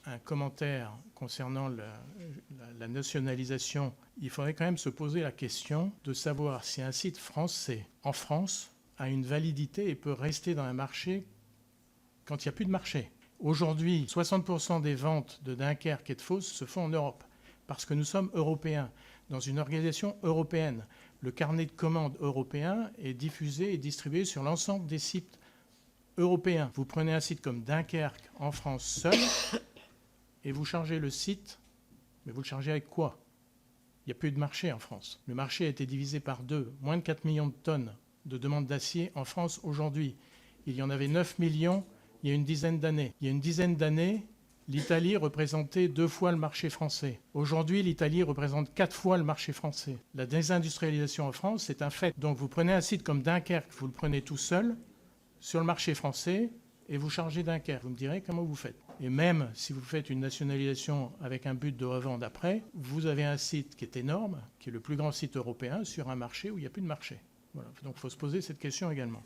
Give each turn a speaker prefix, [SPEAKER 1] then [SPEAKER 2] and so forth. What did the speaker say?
[SPEAKER 1] un commentaire concernant la nationalisation, il faudrait quand même se poser la question de savoir si un site français en France a une validité et peut rester dans un marché quand il n'y a plus de marché. Aujourd'hui, 60% des ventes de Dunkerque et de Fos se font en Europe parce que nous sommes européens, dans une organisation européenne. Le carnet de commandes européen est diffusé et distribué sur l'ensemble des sites européens. Vous prenez un site comme Dunkerque en France seul et vous chargez le site, mais vous le chargez avec quoi? Il n'y a plus de marché en France. Le marché a été divisé par 2, moins de 4 millions de tonnes de demandes d'acier en France aujourd'hui. Il y en avait 9 millions il y a une dizaine d'années. Il y a une dizaine d'années, l'Italie représentait 2 fois le marché français. Aujourd'hui, l'Italie représente 4 fois le marché français. La désindustrialisation en France, c'est un fait. Donc vous prenez un site comme Dunkerque, vous le prenez tout seul sur le marché français et vous chargez Dunkerque. Vous me direz comment vous faites. Et même si vous faites une nationalisation avec un but de revendre après, vous avez un site qui est énorme, qui est le plus grand site européen, sur un marché où il n'y a plus de marché. Voilà. Donc il faut se poser cette question également.